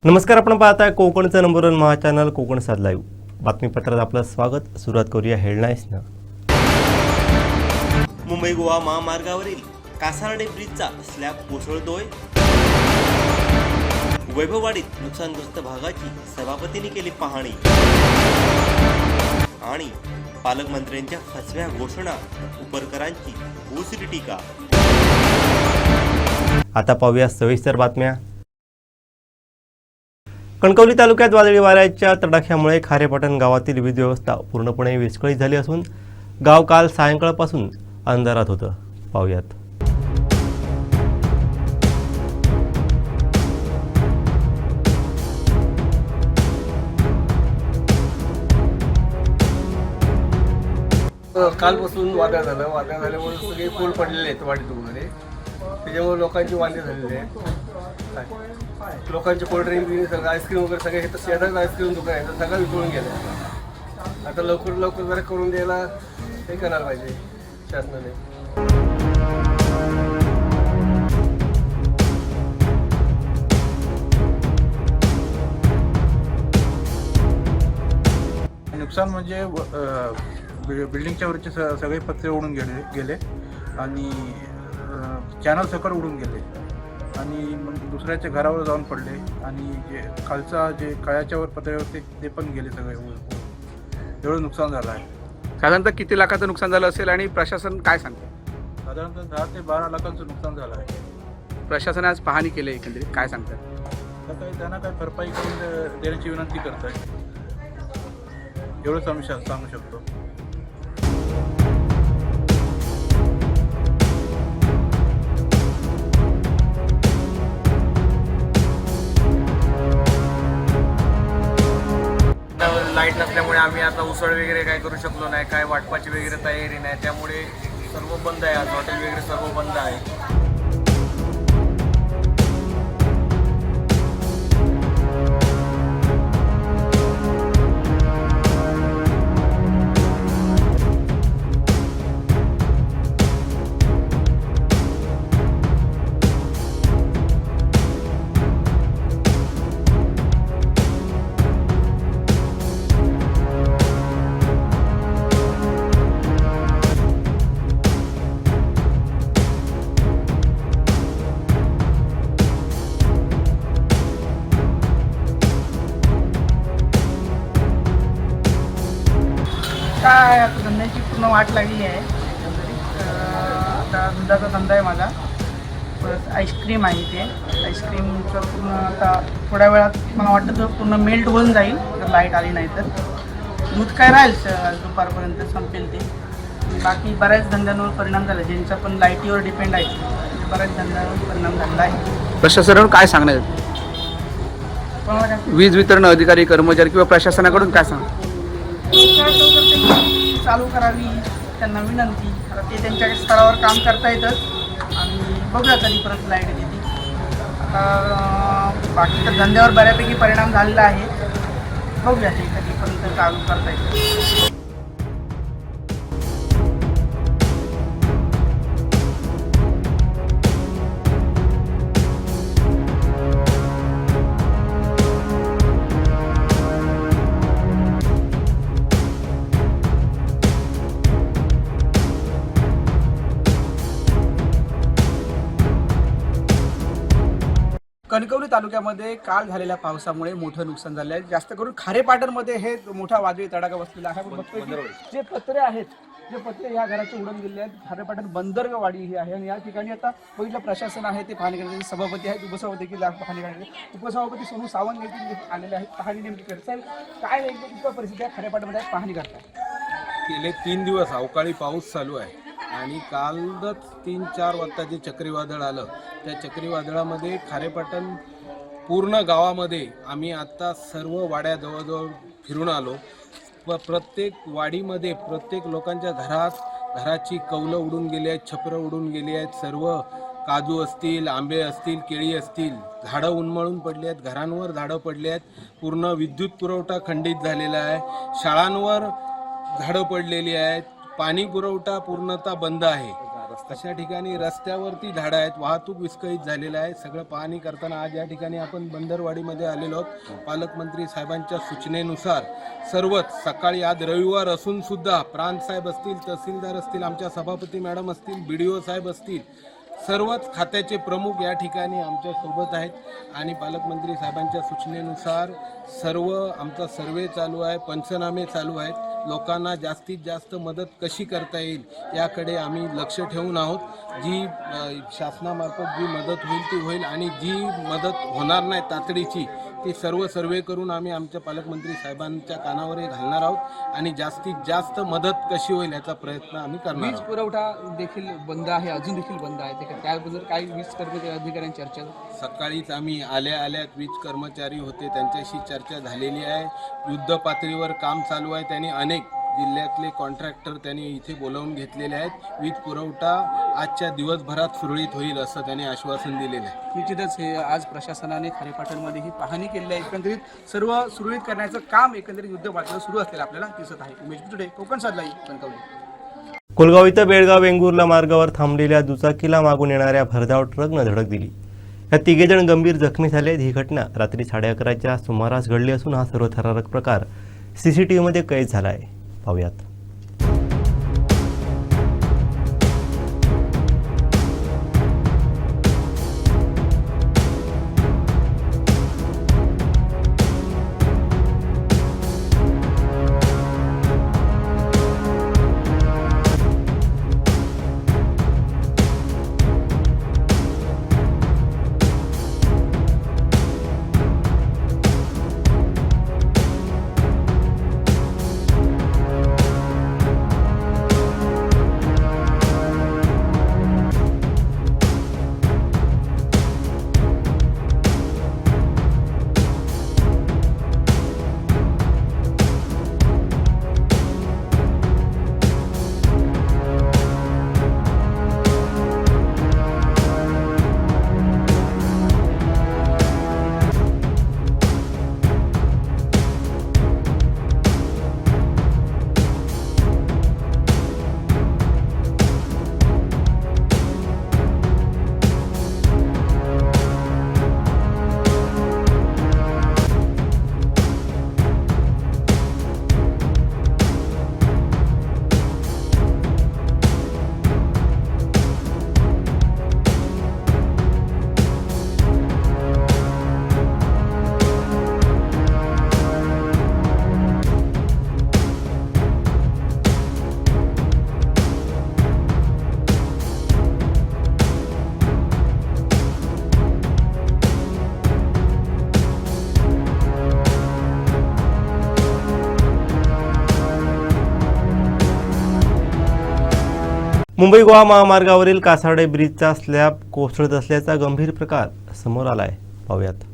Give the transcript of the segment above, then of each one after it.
नमस्कार, आपण पाहताय कोकणचं नंबर 1 महा चॅनल कोकण सात लाईव्ह. बातमीपत्रात आपलं स्वागत. सुरुवात करूया हेडलाईन्सनं. मुंबई गोवा महामार्गावरील कासार्डे ब्रिजचा स्लॅब कोसळतोय. वैभववाडीत नुकसानग्रस्त भागाची सभापतींनी केली पाहणी. आणि पालकमंत्र्यांच्या फसव्या घोषणा, उपरकरांची ओसरी टीका. आता पाहूया सविस्तर बातम्या. कणकवली तालुक्यात वादळी वाऱ्याच्या तडाख्यामुळे खारेपाटण गावातील वीज व्यवस्था पूर्णपणे विस्कळीत झाली असून गाव काल सायंकाळपासून अंधारात होतं. पाहूयात. कालपासून वादळ झाल्यामुळे सगळे पूल पडलेले आहेत वाडीत वगैरे, त्याच्यामुळे लोकांची वांदे झालेले आहेत. लोकांचे कोल्ड्रिंक सगळं आईस्क्रीम वगैरे सगळे हे तर शेजारचं आईस्क्रीम दुकान आहे तर सगळं विकळून गेलं. आता लवकर जरा करून द्यायला हे करायला पाहिजे शासनाने. नुकसान म्हणजे बिल्डिंगच्या वरचे सगळे पत्रे उडून गेले आणि चॅनल सकट उडून गेले आणि मग दुसऱ्याच्या घरावर जाऊन पडले आणि जे खालचा जे कळ्याच्यावर पत्रे होते ते पण गेले सगळे. एवढं नुकसान झालं आहे. साधारणतः किती लाखाचं नुकसान झालं असेल आणि प्रशासन काय सांगतं? साधारणतः 10 ते 12 लाखांचं नुकसान झालं आहे. प्रशासनाने आज पाहणी केली, एकंदरीत काय सांगतात? तर काही त्यांना काय भरपाई करून देण्याची विनंती करत आहे. एवढं सांगू शकतो. लाईट नसल्यामुळे आम्ही आता उसळ वगैरे काय करू शकलो नाही, काय वाटपाची वगैरे तयारी नाही, त्यामुळे सर्व बंद आहे. आज हॉटेल वगैरे सर्व बंद आहे. काय आता धंद्याची पूर्ण वाट लागली आहे. आता दुधाचा धंदा आहे माझा, परत आईस्क्रीम आहे. ते आईस्क्रीमचं पूर्ण आता थोड्या वेळात मला वाटतं तर पूर्ण मेल्ट होऊन जाईल जर लाईट आली नाही तर. दूध काय राहील दुपारपर्यंत संपेल ते. बाकी बऱ्याच धंद्यांवर परिणाम झाला, ज्यांचा पण लाईटीवर डिपेंड आहे बऱ्याच धंद्यांवर परिणाम झालेला आहे. प्रशासनाकडून काय सांगण्यात? कोणाला काय वीज वितरण अधिकारी, कर्मचारी किंवा प्रशासनाकडून काय सांग? चालू करावी त्यांना विनंती. आता ते त्यांच्या स्तरावर काम करता येतं आणि बघूया कधीपर्यंत लाईट येते. आता बाकी तर धंद्यावर बऱ्यापैकी परिणाम झालेला आहे. बघूया ते कधीपर्यंत चालू करता येतं. कणकवली तालुक्यामध्ये काल झालेल्या पावसामुळे मोठं नुकसान झालं आहे. जास्त करून खारेपाटणमध्ये हे मोठा वादळी तडाखा बसलेला आहे. आपण बघतोय की जे पत्रे ह्या घराचे उडून गेले आहेत. खारेपाटण बंदरवाडी ही आहे आणि या ठिकाणी आता बघितलं प्रशासन आहे ते पाहणी करण्याचे सभापती आहेत, उपसभापती देखील पाहणी करण्याचे उपसभापती सोनू सावंत देखील आलेले आहेत पाहणी नेमकी करतात. काय एकदम परिस्थिती आहे खारेपाटणमध्ये पाहणी करतात? गेले 3 दिवस अवकाळी पाऊस चालू आहे आणि कालच 3-4 वाजता जे चक्रीवादळ आलं त्या चक्रीवादळामध्ये खारेपाटण पूर्ण गावामध्ये आम्ही आत्ता सर्व वाड्या जवळजवळ फिरून आलो. प्रत्येक वाडीमध्ये प्रत्येक लोकांच्या घराची कौलं उडून गेली आहेत, छपरं उडून गेली आहेत. सर्व काजू असतील, आंबे असतील, केळी असतील, झाडं उन्मळून पडली आहेत, घरांवर झाडं पडली आहेत. पूर्ण विद्युत पुरवठा खंडित झालेला आहे. शाळांवर झाडं पडलेली आहेत. पाणी पुरवठा पूर्णतः बंद आहे. अशा ठिकाणी रस्त्यावरती झाडं आहेत, वाहतूक विस्कळीत झालेलं आहे. सगळं पाहणी करताना आज या ठिकाणी आपण बंदरवाडीमध्ये आलेलो आहोत. पालकमंत्री साहेबांच्या सूचनेनुसार सर्वच सकाळी, आज रविवार असून सुद्धा प्रांतसाहेब असतील, तहसीलदार असतील, आमच्या सभापती मॅडम असतील, BDO साहेब असतील, सर्वच खात्याचे प्रमुख या ठिकाणी आमच्या सोबत आहेत. आणि पालकमंत्री साहेबांच्या सूचनेनुसार सर्व आमचा सर्वे चालू आहे, पंचनामे चालू आहेत. लोकांना जास्तीत जास्त मदत कशी करता येईल याकडे आम्ही लक्ष ठेवून आहोत. जी शासनामार्फत जी मदत होईल ती होईल, आणि जी मदत होणार नाही तातडीची ती सर्व सर्वे करून आम्ही आमच्या पालकमंत्री साहेबांच्या कानावरही घालणार आहोत. आणि जास्तीत जास्त मदत कशी होईल याचा प्रयत्न आम्ही करणार वीज आहोत. पुरवठा देखील बंद आहे, अजून देखील बंद आहे. त्याबद्दल काही वीज कर्मचारी अधिकाऱ्यांची चर्चा सकाळीच आम्ही आल्यात वीज कर्मचारी होते, त्यांच्याशी चर्चा झालेली आहे. युद्ध पातळीवर काम चालू आहे. त्यांनी अनेक जिल्ह्यातले कॉन्ट्रॅक्टर त्यांनी इथे बोलावून घेतलेले आहेत. वीज पुरवठा आजच्या दिवसभरात सुरळीत होईल असं त्यांनी आश्वासन दिलेलं आहे. निश्चितच हे आज प्रशासनाने खारेपाटणमध्ये ही पाहणी केलेली आहे. एकंदरीत सर्व सुरळीत करण्याचं काम एकंदरीत युद्ध पातळीवर सुरू असलेलं आपल्याला दिसत आहे. उमेश टुडे, कोकण साधलाई, कणकवली. कोलगाव इथं बेळगाव वेंगुर्ला मार्गावर थांबलेल्या दुचाकीला मागून येणाऱ्या भरधाव ट्रकनं धडक दिली. या तिघेजण गंभीर जखमी झाले. ही घटना रात्री 11:30च्या सुमारास घडली असून हा सर्वथरारक प्रकार CCTVमध्ये कैद झाला आहे. पाहूयात. मुंबई गोवा महामार्गावरील कासार्डे ब्रिजचा स्लॅब कोसळत असल्याचा गंभीर प्रकार समोर आलाय. पाहूयात.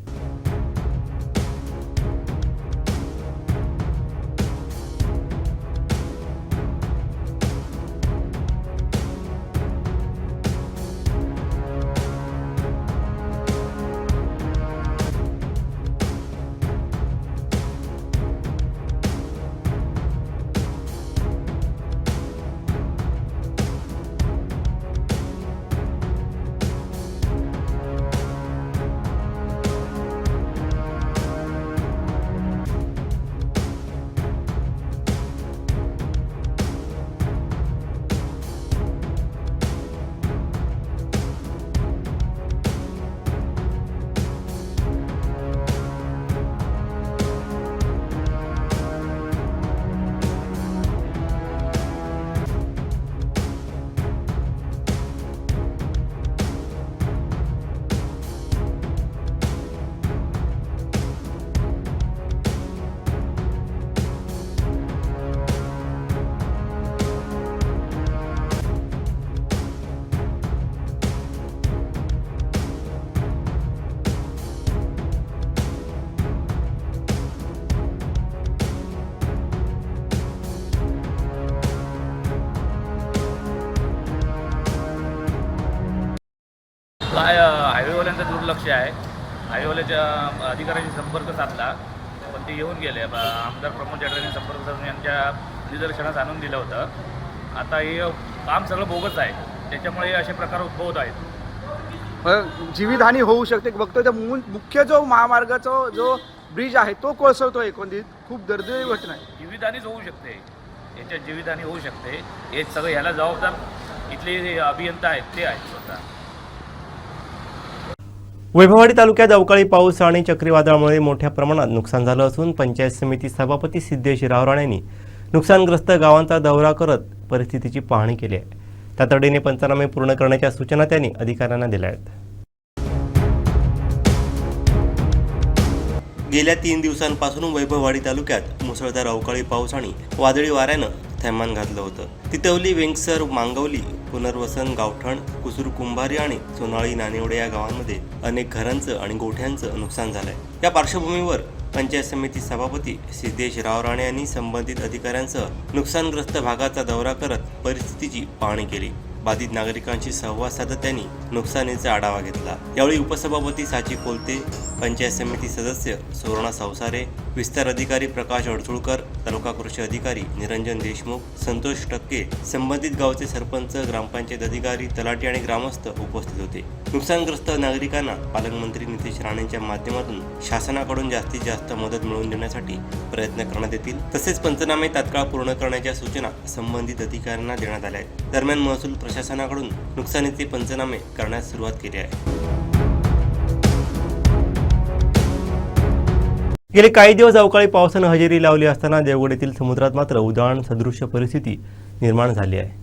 काय हायवेवाल्यांचं दुर्लक्ष आहे. हायवेवाल्याच्या अधिकाऱ्यांशी संपर्क साधला पण ते येऊन गेले. आमदार प्रमोद जडरांनी संपर्क साधून यांच्या निदर्शनास आणून दिलं होतं. आता हे काम सगळं बोगस आहे. त्याच्यामुळे असे प्रकार उद्भवत आहेत. जीवितहानी होऊ शकते. बघतो त्या मुख्य जो महामार्गाचा जो ब्रिज आहे तो कोसळतोय. एकंदरीत खूप दुर्दैवी घटना आहे. जीवितहानीच होऊ शकते, याच्यात जीवितहानी होऊ शकते. हे सगळं ह्याला जबाबदार इथले अभियंता आहेत ते आहेत स्वतः. वैभववाडी तालुक्यात अवकाळी पाऊस आणि चक्रीवादळामुळे मोठ्या प्रमाणात नुकसान झालं असून पंचायत समिती सभापती सिद्धेश रावराणेंनी नुकसानग्रस्त गावांचा दौरा करत परिस्थितीची पाहणी केली आहे. तातडीने पंचनामे पूर्ण करण्याच्या सूचना त्यांनी अधिकाऱ्यांना दिल्या आहेत. गेल्या 3 दिवसांपासून वैभववाडी तालुक्यात मुसळधार अवकाळी पाऊस आणि वादळी वाऱ्यानं थैमान घातलं होतं. तितवली, वेंगसर, मांगवली, पुनर्वसन, गावठण, कुसूर, कुंभारी आणि सोनाळी, नानिवडे या गावांमध्ये अनेक घरांचं आणि गोठ्यांचं नुकसान झालंय. या पार्श्वभूमीवर पंचायत समिती सभापती सिद्धेश रावराणे यांनी संबंधित अधिकाऱ्यांसह नुकसानग्रस्त भागाचा दौरा करत परिस्थितीची पाहणी केली. बाधित नागरिकांशी संवाद साधत त्यांनी नुकसानीचा आढावा घेतला. यावेळी उपसभापती साची कोलते, पंचायत समिती सदस्य सुवर्णा संसारे, विस्तार अधिकारी प्रकाश अडचुळकर, तालुका कृषी अधिकारी निरंजन देशमुख, संतोष टक्के, संबंधित गावचे सरपंच, ग्रामपंचायत अधिकारी, तलाठी आणि ग्रामस्थ उपस्थित होते. नुकसानग्रस्त नागरिकांना पालकमंत्री नितेश राणेंच्या माध्यमातून शासनाकडून जास्तीत जास्त मदत मिळवून देण्यासाठी प्रयत्न करण्यात येतील. तसेच पंचनामे तात्काळ पूर्ण करण्याच्या सूचना संबंधित अधिकाऱ्यांना देण्यात आल्या आहेत. दरम्यान महसूल प्रशासनाकडून नुकसानीचे पंचनामे करण्यास सुरुवात केली आहे. गेले काही दिवस अवकाळी पावसानं हजेरी लावली असताना देवगड समुद्रात मात्र उधाण सदृश्य परिस्थिती निर्माण झाली आहे.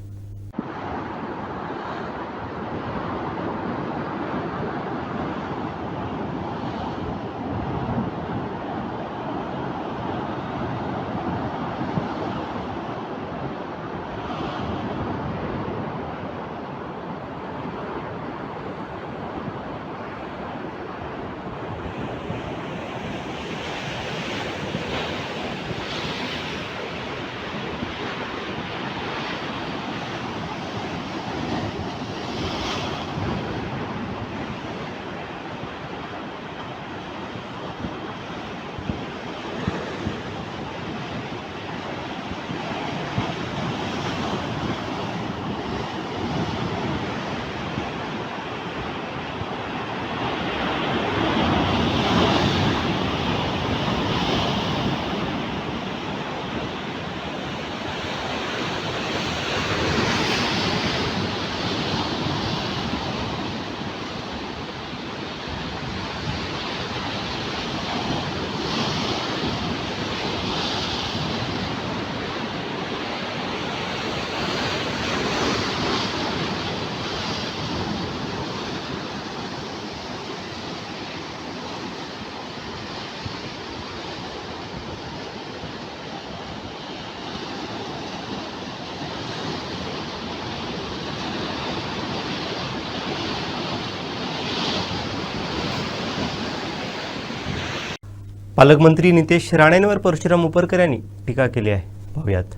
पालकमंत्री नितेश राणेंवर परशुराम उपरकर यांनी टीका केली आहे. पाहूयात.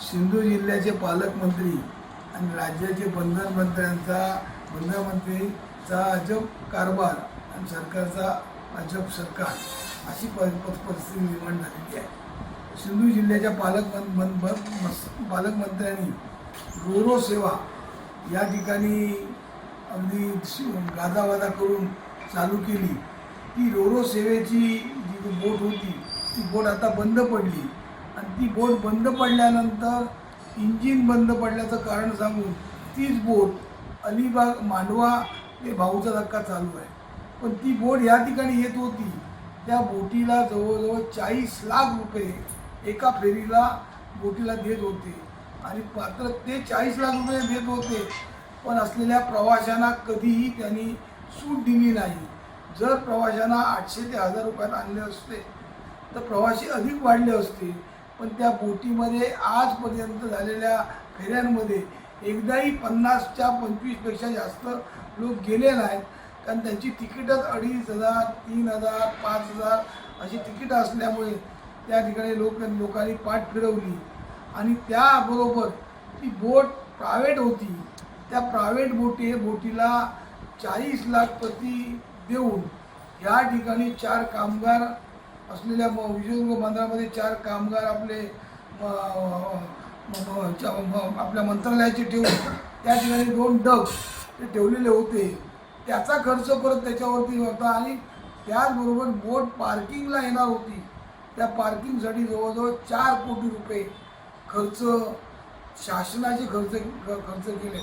सिंधू जिल्ह्याचे पालकमंत्री आणि राज्याचे बंदरमंत्र्यांचा अजब कारभार आणि सरकारचा अजब सरकार अशी परिस्थिती निर्माण झालेली आहे. सिंधू जिल्ह्याच्या पालकमंत्र्यांनी रोरो सेवा या ठिकाणी अगदी गादावादा करून चालू केली. ती रोरो सेवेची जी बोट होती ती बोट आता बंद पडली आणि ती बोट बंद पडल्यानंतर इंजिन बंद पडल्याचं कारण सांगून तीच बोट अलिबाग मांडवा ते भाऊचा धक्का चालू आहे. पण ती बोट या ठिकाणी येत होती, त्या बोटीला जवळजवळ 40 लाख रुपये एका फेरीला बोटीला देत होते आणि मात्र ते 40 लाख रुपये देत होते पण असलेल्या प्रवाशांना कधीही त्यांनी सूट दिली नाही. जर प्रवाशांना 800 ते 1000 रुपयात आणले असते तर प्रवासी अधिक वाढले असते. पण त्या बोटीमध्ये आजपर्यंत झालेल्या फेऱ्यांमध्ये एकदाही 50च्या 25पेक्षा जास्त लोक गेले नाहीत. कारण त्यांची तिकीटच 2500, 3000, 5000 अशी तिकीटं असल्यामुळे त्या ठिकाणी लोकांनी पाठ फिरवली आणि त्याबरोबर ती बोट प्रायव्हेट होती. त्या प्रायव्हेट बोटीला 40 लाख प्रति देऊन या ठिकाणी 4 कामगार असलेल्या विजयदुर्ग बंदरामध्ये 4 कामगार आपले आपल्या मंत्रालयाचे ठेवून त्या ठिकाणी 2 डग ते ठेवलेले होते, त्याचा खर्च परत त्याच्यावरती होता. आणि त्याचबरोबर बोट पार्किंगला येणार होती, त्या पार्किंगसाठी जवळजवळ 4 कोटी रुपये खर्च शासनाचे खर्च केले.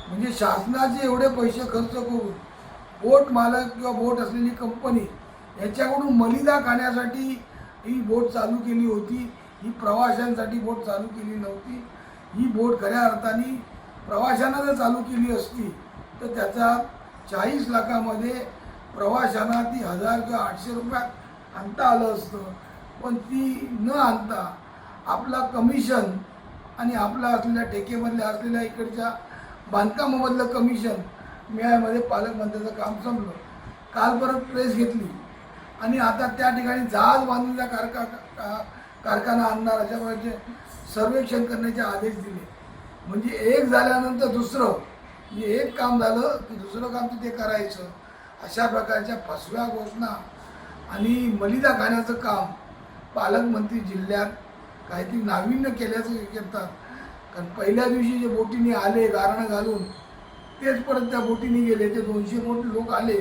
म्हणजे शासनाचे एवढे पैसे खर्च करून बोट मालक किंवा बोट असलेली कंपनी याच्याकडून मलिदा खाण्यासाठी ही बोट चालू केली होती. ही प्रवाशांसाठी बोट चालू केली नव्हती. ही बोट खऱ्या अर्थाने प्रवाशांना जर चालू केली असती तर त्याचा 40 लाखामध्ये प्रवाशांना ती 1000 किंवा 800 रुपयात आणता आलं असतं. पण ती न आणता आपला कमिशन आणि आपला असलेल्या ठेकेमधल्या असलेल्या इकडच्या बांधकामामधलं कमिशन मिळायमध्ये पालकमंत्र्याचं काम संपलं. काल परत प्रेस घेतली आणि आता त्या ठिकाणी जहाज बांधण्याचा कारखाना आणणार अशा प्रकारचे सर्वेक्षण करण्याचे आदेश दिले. म्हणजे एक झाल्यानंतर दुसरं, म्हणजे एक काम झालं की दुसरं काम तिथे करायचं, अशा प्रकारच्या फसव्या घोषणा आणि मलिदा खाण्याचं काम पालकमंत्री जिल्ह्यात काहीतरी नाविन्य केल्याचं करतात. कारण पहिल्या दिवशी जे बोटीने आले गारणं घालून तेच परत त्या बोटीने गेले. ते 200 लोक आले,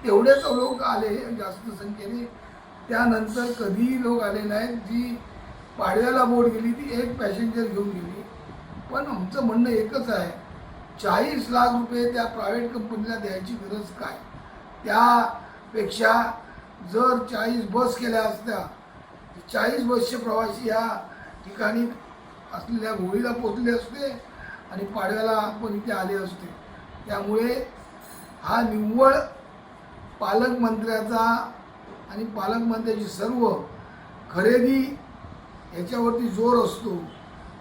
तेवढेच लोक आले जास्त संख्येने. त्यानंतर कधीही लोक आले नाहीत. जी पाडव्याला बोट गेली ती एक पॅसेंजर घेऊन गेली. पण आमचं म्हणणं एकच आहे, 40 लाख रुपये त्या प्रायव्हेट कंपनीला द्यायची गरज काय? त्यापेक्षा जर 40 बस केल्या असत्या, 40 बसचे प्रवासी या ठिकाणी असलेल्या होळीला पोचले असते आणि पाडव्याला पण इथे आले असते. त्यामुळे हा निव्वळ पालकमंत्र्याचा आणि पालकमंत्र्याची सर्व खरेदी याच्यावरती जोर असतो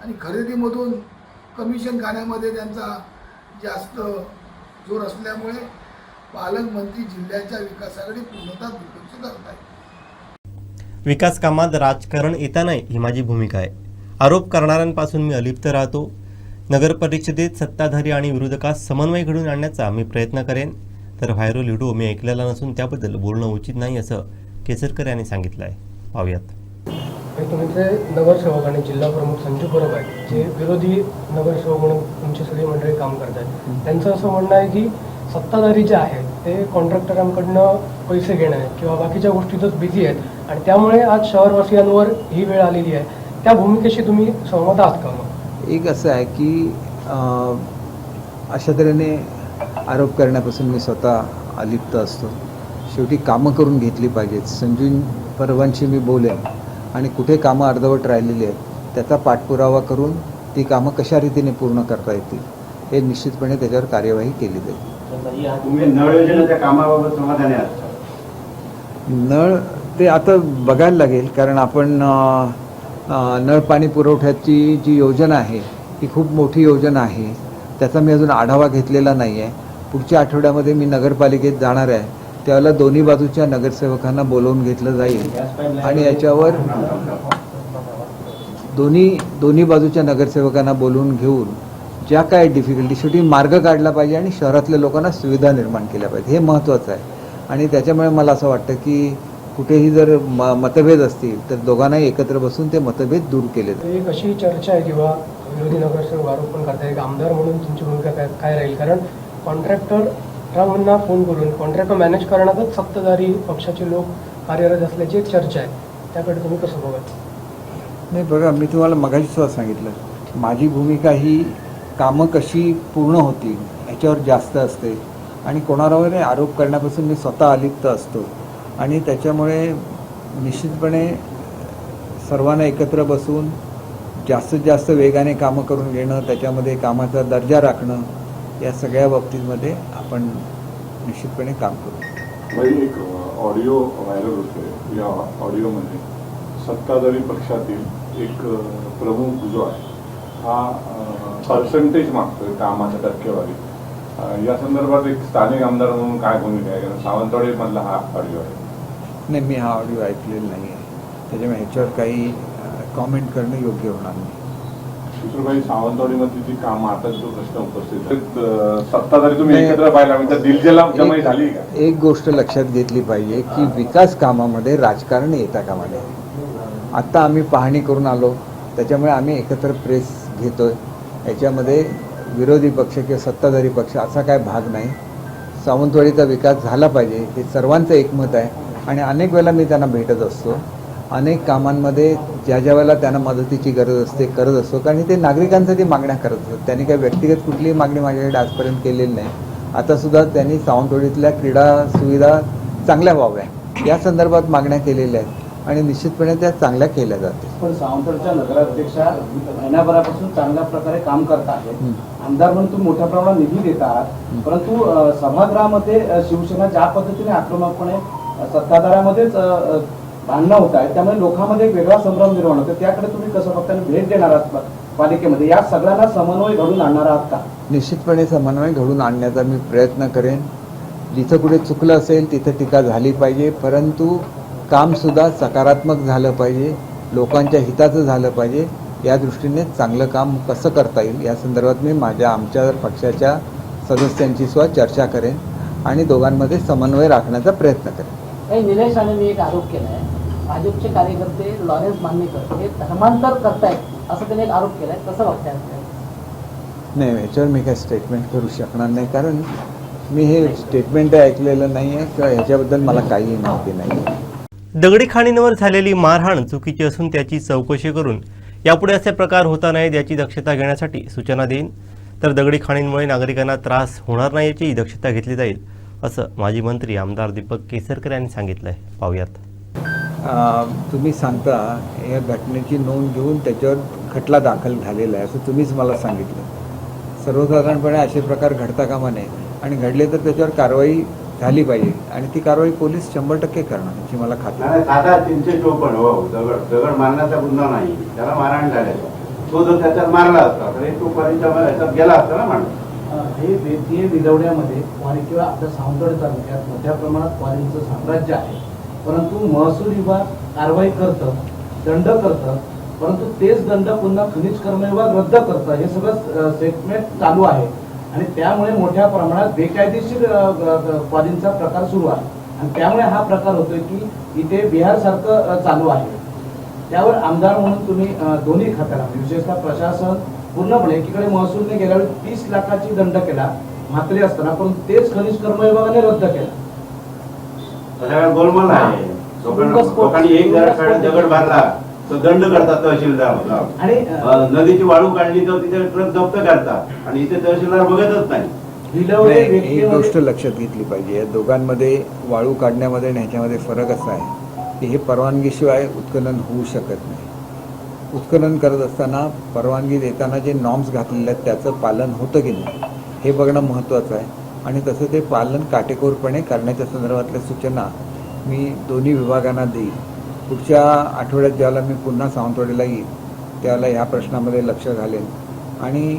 आणि खरेदीमधून कमिशन खाण्यामध्ये त्यांचा जास्त जोर असल्यामुळे पालकमंत्री जिल्ह्याच्या विकासाकडे पूर्णतः दुर्लक्ष करत आहेत. विकास कामात राजकारण येता नाही ही माझी भूमिका आहे. आरोप करणाऱ्यांपासून मी अलिप्त राहतो. नगर परिषदेत सत्ताधारी आणि विरोधकास समन्वय घडवून आणण्याचा मी प्रयत्न करेन. तर व्हायरल व्हिडिओ मी ऐकलेला नसून त्याबद्दल बोलणं उचित नाही असं केसरकर यांनी सांगितलं आहे. पाहूयात. तुमचे नगरसेवक आणि जिल्हा प्रमुख संजू परब आहेत, जे विरोधी नगरसेवक म्हणून तुमची सगळी मंडळी काम करत आहेत. त्यांचं असं म्हणणं आहे की सत्ताधारी जे आहेत ते कॉन्ट्रॅक्टरांकडनं पैसे घेणं किंवा बाकीच्या गोष्टीतच बिझी आहेत आणि त्यामुळे आज शहरवासियांवर ही वेळ आलेली आहे. त्या भूमिकेशी तुम्ही सहमत आहात का? मग एक असं आहे की अशा तऱ्हेने आरोप करण्यापासून मी स्वतः अलिप्त असतो. शेवटी कामं करून घेतली पाहिजेत. संजू परबांशी मी बोलेन आणि कुठे कामं अर्धवट राहिलेली आहेत त्याचा पाठपुरावा करून ती कामं कशा रीतीने पूर्ण करता येतील हे निश्चितपणे त्याच्यावर कार्यवाही केली जाईल. तुम्ही नळ योजनेच्या कामाबाबत समाधानी आहात? नळ ते आता बघायला लागेल, कारण आपण नळ पाणी पुरवठ्याची जी योजना आहे ती खूप मोठी योजना आहे. त्याचा मी अजून आढावा घेतलेला नाही आहे. पुढच्या आठवड्यामध्ये मी नगरपालिकेत जाणार आहे, त्यावेळेला दोन्ही बाजूच्या नगरसेवकांना बोलवून घेतलं जाईल आणि याच्यावर दोन्ही बाजूच्या नगरसेवकांना बोलवून घेऊन ज्या काय डिफिकल्टी शेवटी मार्ग काढला पाहिजे आणि शहरातल्या लोकांना सुविधा निर्माण केल्या पाहिजे, हे महत्त्वाचं आहे. आणि त्याच्यामुळे मला असं वाटतं की कुठेही जर मतभेद असतील तर दोघांनाही एकत्र बसून ते मतभेद दूर केले जातील. एक अशी चर्चा आहे किंवा विरोधी नगरसेवक आरोप पण करतात, एक आमदार म्हणून तुमची भूमिका काय राहील? कारण कॉन्ट्रॅक्टरांना फोन करून कॉन्ट्रॅक्टर मॅनेज करण्यातच सत्ताधारी पक्षाचे लोक कार्यरत असल्याची एक चर्चा आहे, त्याकडे तुम्ही कसं बघाल? नाही बघा, मी तुम्हाला मगाशी सुद्धा सांगितलं, माझी भूमिका ही कामं कशी पूर्ण होतील याच्यावर जास्त असते आणि कोणावर आरोप करण्यापासून मी स्वतः अलिप्त असतो आणि त्याच्यामुळे निश्चितपणे सर्वांना एकत्र बसून जास्तीत जास्त वेगाने कामं करून घेणं, त्याच्यामध्ये कामाचा दर्जा राखणं, या सगळ्या बाबतीमध्ये आपण निश्चितपणे काम करू. एक ऑडिओ व्हायरल होते. या ऑडिओमध्ये सत्ताधारी पक्षातील एक प्रमुख जो आहे हा पर्सेंटेज मागतोय कामाच्या टक्केवारी. या संदर्भात एक स्थानिक आमदार म्हणून काय भूमिका आहे? कारण सावंतवाडीमधला हा ऑडिओ आहे. नाही, मी हा ऑडिओ ऐकलेला नाही आहे, त्याच्यामुळे ह्याच्यावर काही कॉमेंट करणं योग्य होणार नाही. दुसरं सावंतवाडीमध्ये जी कामं आता जो प्रश्न उपस्थित आहे, सत्ताधारी तुम्ही एकत्र पाहिला म्हणजे दिलजेला जमाई झाली का? एक गोष्ट लक्षात घेतली पाहिजे की विकास कामामध्ये राजकारण येता कामा नये. आत्ता आम्ही पाहणी करून आलो, त्याच्यामुळे आम्ही एकत्र प्रेस घेतो आहे. याच्यामध्ये विरोधी पक्ष किंवा सत्ताधारी पक्ष असा काय भाग नाही. सावंतवाडीचा विकास झाला पाहिजे हे सर्वांचं एकमत आहे आणि अनेक वेळेला मी त्यांना भेटत असतो. अनेक कामांमध्ये ज्या वेळेला त्यांना मदतीची गरज असते करत असतो, कारण ते नागरिकांसाठी मागण्या करत असतात. त्यांनी काही व्यक्तिगत कुठलीही मागणी माझ्याकडे आजपर्यंत केलेली नाही. आतासुद्धा त्यांनी सावंतवाडीतल्या क्रीडा सुविधा चांगल्या व्हाव्या या संदर्भात मागण्या केलेल्या आहेत आणि निश्चितपणे त्या चांगल्या केल्या जातील. पण सावंतवाडीच्या नगराध्यक्षा महिन्याभरापासून चांगल्या प्रकारे काम करत आहेत. आमदार म्हणून तुम्ही मोठ्या प्रमाणात निधी देत आहात, परंतु सभागृहामध्ये शिवसेना ज्या पद्धतीने आक्रमकपणे सत्ताधाऱ्यामध्येच भांडणं होत आहेत, त्यामुळे लोकांमध्ये एक वेगळा संभ्रम निर्माण होतो. त्याकडे तुम्ही कसं फक्त भेट देणार आहात पालिकेमध्ये, या सगळ्यांना समन्वय घडून आणणार आहात का? निश्चितपणे समन्वय घडून आणण्याचा मी प्रयत्न करेन. जिथं कुठे चुकलं असेल तिथं टीका झाली पाहिजे, परंतु कामसुद्धा सकारात्मक झालं पाहिजे, लोकांच्या हिताचं झालं पाहिजे. या दृष्टीने चांगलं काम कसं करता येईल या संदर्भात मी आमच्या पक्षाच्या सदस्यांची सुद्धा चर्चा करेन आणि दोघांमध्ये समन्वय राखण्याचा प्रयत्न करेन. निलेश राणेंनी एक आरोप केला आहे, भाजपचे कार्यकर्ते लॉरेन्स मांजरेकर हे धर्मांतर करतायत असं त्यांनी एक आरोप केलाय, कसं बघताय? नाही, ह्याच्यावर मी काही स्टेटमेंट करू शकणार नाही, कारण मी हे स्टेटमेंट ऐकलेलं नाही आहे किंवा ह्याच्याबद्दल मला काही माहिती नाही. दगडी खाणींवर झालेली मारहाण चुकीची असून त्याची चौकशी करून यापुढे असे प्रकार होता नाहीत याची दक्षता घेण्यासाठी सूचना देईन. तर दगडी खाणींमुळे नागरिकांना त्रास होणार नाही याची दक्षता घेतली जाईल असं माजी मंत्री आमदार दीपक केसरकर यांनी सांगितलं आहे. पाहूयात. तुम्ही सांगता या घटनेची नोंद घेऊन त्याच्यावर खटला दाखल झालेला आहे असं तुम्हीच मला सांगितलं. सर्वसाधारणपणे असे प्रकार घडता कामा नये आणि घडले तर त्याच्यावर कारवाई झाली पाहिजे आणि ती कारवाई पोलीस 100% करणार याची मला खात्री आहे. साधा 354 हो, दगड मारण्याचा गुन्हा नाही, त्याला मारहाण झालेला. तो जर त्याच्यात मारला असता तर तो ह्याच्यात गेला असता ना माणूस. हे व्यक्ती विलवड्यामध्ये किंवा आपल्या सावंतवाडी तालुक्यात मोठ्या प्रमाणात क्वारीचं साम्राज्य आहे, परंतु महसूल विभाग कारवाई करतं, दंड करतं, परंतु तेच दंड पुन्हा खनिज कर्म विभाग रद्द करतं. हे सगळं स्टेटमेंट चालू आहे आणि त्यामुळे मोठ्या प्रमाणात बेकायदेशीर क्वारींचा प्रकार सुरू आहे आणि त्यामुळे हा प्रकार होतोय की इथे बिहारसारखं चालू आहे. त्यावर आमदार म्हणून तुम्ही दोन्ही खात्याला विशेषतः प्रशासन पूर्णपणे एकीकडे महसूलने गेल्या वेळी 30 लाखाची दंड केला म्हात्रे असताना, परंतु तेच खनिज कर्म विभागाने रद्द केला. गोलमाल आहे. लोकांनी एक दगड मारला तर दंड करतात तहसीलदार आणि नदीची वाळू काढली तर तिथे ट्रक जप्त करतात आणि इथे तहसीलदार बघतच नाही. ही गोष्ट लक्षात घेतली पाहिजे. या दोघांमध्ये वाळू काढण्यामध्ये आणि ह्याच्यामध्ये फरक असा आहे की हे परवानगीशिवाय उत्खनन होऊ शकत नाही. उत्खनन करत असताना परवानगी देताना जे नॉर्म्स घातलेले आहेत त्याचं पालन होतं की नाही हे बघणं महत्त्वाचं आहे आणि तसं ते पालन काटेकोरपणे करण्याच्या संदर्भातल्या सूचना मी दोन्ही विभागांना देईल. पुढच्या आठवड्यात ज्यावेळेला मी पुन्हा सावंतवाडीला येईल त्यावेळेला ह्या प्रश्नामध्ये लक्ष घालेन आणि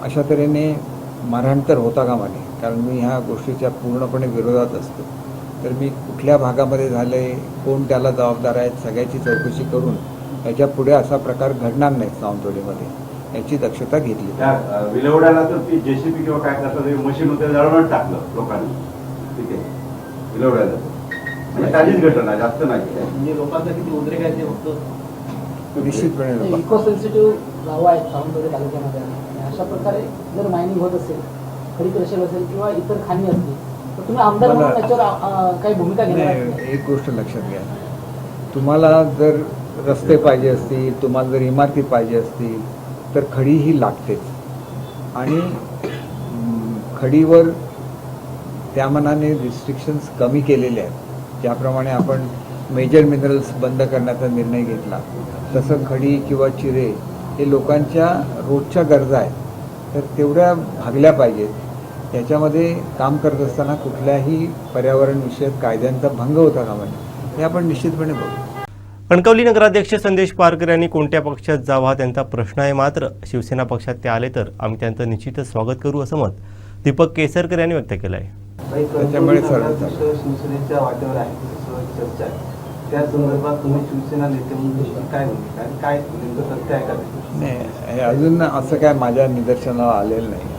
अशा तऱ्हेने मारहाण तर होता कामा नये, कारण मी ह्या गोष्टीच्या पूर्णपणे विरोधात असतो. तर मी कुठल्या भागामध्ये झालं आहे, कोण त्याला जबाबदार आहेत, सगळ्याची चौकशी करून याच्या पुढे असा प्रकार घडणार नाही सावंतवाडीमध्ये याची दक्षता घेतली. त्या विलवड्याला तर ती जेसीबी किंवा काय करतात मशीन होते जळवून टाकलं लोकांनी ठीक आहे विलवड्याला. म्हणजे त्याचीच घटना जास्त नाही. म्हणजे लोकांचा किती उद्रेक आहे ते फक्त निश्चितपणे इको सेन्सिटिव्ह गावं आहेत सावंतवाडी तालुक्यामध्ये. अशा प्रकारे जर मायनिंग होत असेल, खडी क्रशर असेल किंवा इतर खाणी असतील तर तुम्ही आमदार म्हणून त्याच्यावर काही भूमिका घेणार? एक गोष्ट लक्षात घ्या, तुम्हाला जर रस्ते पाहिजे असतील, तुम्हाला जर इमारती पाहिजे असतील तर खडी ही लागतेच आणि खडीवर त्या मानाने रिस्ट्रिक्शन्स कमी केलेले आहेत. ज्याप्रमाणे आपण मेजर मिनरल्स बंद करण्याचा निर्णय घेतला तसं खडी किंवा चिरे हे लोकांच्या रोजच्या गरजा आहेत, तर तेवढ्या भागल्या पाहिजेत. त्याच्यामध्ये काम करत असताना कुठल्याही पर्यावरणविषयक कायद्यांचा भंग होता कामा नये हे आपण निश्चितपणे बघू. कणकवली नगराध्यक्ष संदेश पारकर यांनी कोणत्या पक्षात जावा त्यांचा प्रश्न आहे, मात्र शिवसेना पक्षात ते आले तर आम्ही त्यांचं निश्चितच स्वागत करू असं मत दीपक केसरकर यांनी व्यक्त केलं आहे. त्याच्यामुळे शिवसेनेच्या वाटेवर आहे चर्चा आहे, त्या संदर्भात तुम्ही शिवसेना नेते म्हणून काय भूमिका आणि काय नेमकं सत्य आहे का? नाही, हे अजून असं काय माझ्या निदर्शनाला आलेलं नाही.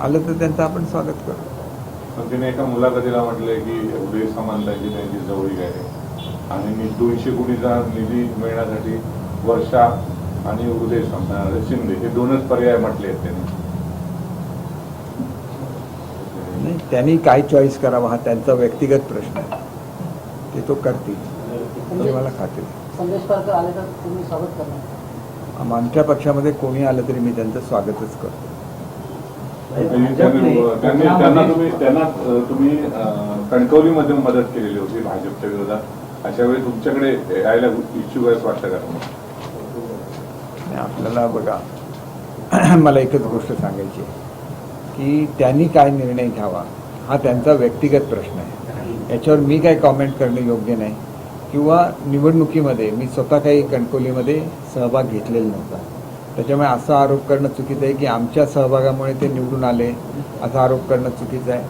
आलं तर त्यांचं आपण स्वागत करू. पण तिने एका मुलाखतीला म्हटलंय की एवढी समानताची त्यांची जवळीक आहे आणि मी 200 कोटीचा निधी मिळण्यासाठी आणि उदय शिंदे हे दोनच पर्याय म्हटले आहेत त्यांनी. नाही, त्यांनी काय चॉईस करावा हा त्यांचा व्यक्तिगत प्रश्न आहे, ते तो करतील हे मला खात्री आहे. संदेश पारकर आले तर तुम्ही स्वागत करणार? आमच्या पक्षामध्ये कोणी आलं तरी मी त्यांचं स्वागतच करतो. त्यांना तुम्ही कणकवलीमध्ये मदत केलेली होती भाजपच्या विरोधात, अशा वेळी तुमच्याकडे यायला इच्छुक आहे वाटतं का? आपल्याला बघा, मला एकच गोष्ट सांगायची आहे की त्यांनी काय निर्णय घ्यावा हा त्यांचा व्यक्तिगत प्रश्न आहे, याच्यावर मी काय कॉमेंट करणं योग्य नाही. किंवा निवडणुकीमध्ये मी स्वतः काही कणकवलीमध्ये सहभाग घेतलेला नव्हता, त्याच्यामुळे असा आरोप करणं चुकीचं आहे की आमच्या सहभागामुळे ते निवडून आले, असा आरोप करणं चुकीचं आहे.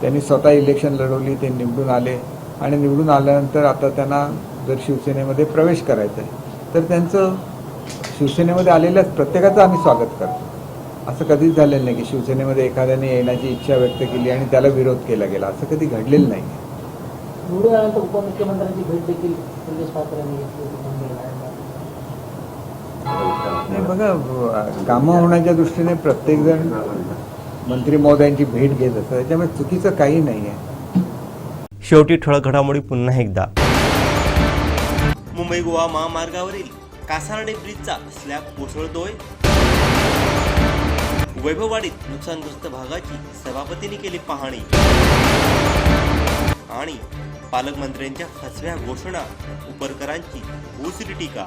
त्यांनी स्वतः इलेक्शन लढवली, ते निवडून आले आणि निवडून आल्यानंतर आता त्यांना जर शिवसेनेमध्ये प्रवेश करायचा आहे तर त्यांचं शिवसेनेमध्ये आलेल्या प्रत्येकाचं आम्ही स्वागत करतो. असं कधीच झालेलं नाही की शिवसेनेमध्ये एखाद्याने येण्याची इच्छा व्यक्त केली आणि त्याला विरोध केला गेला, असं कधी घडलेलं नाही. निवडून आल्यानंतर उपमुख्यमंत्र्यांची भेट देखील संदेश पारकर यांनी घेतली. नाही बघा, कामं होण्याच्या दृष्टीने प्रत्येकजण मंत्री महोदयांची भेट घेत असतात, त्याच्यामुळे चुकीचं काही नाही आहे. शेवटी ठळक घडामोडी पुन्हा एकदा. मुंबई गोवा महामार्गावरील कासार्डे ब्रिजचा स्लॅब कोसळतोय. वैभववाडीत नुकसानग्रस्त भागाची सभापतींनी केली पाहणी. आणि पालकमंत्र्यांच्या फसव्या घोषणा, उपरकरांची भोसरी टीका.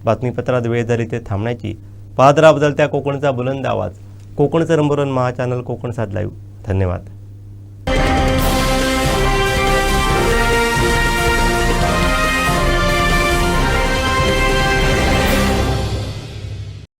बातमीपत्रात वेळ झाली ते थांबण्याची. पाहत राहा बदलत्या कोकणचा बुलंद आवाज. कोकणचं नंबर 1 महा चॅनल कोकण साध लाईव्ह. धन्यवाद.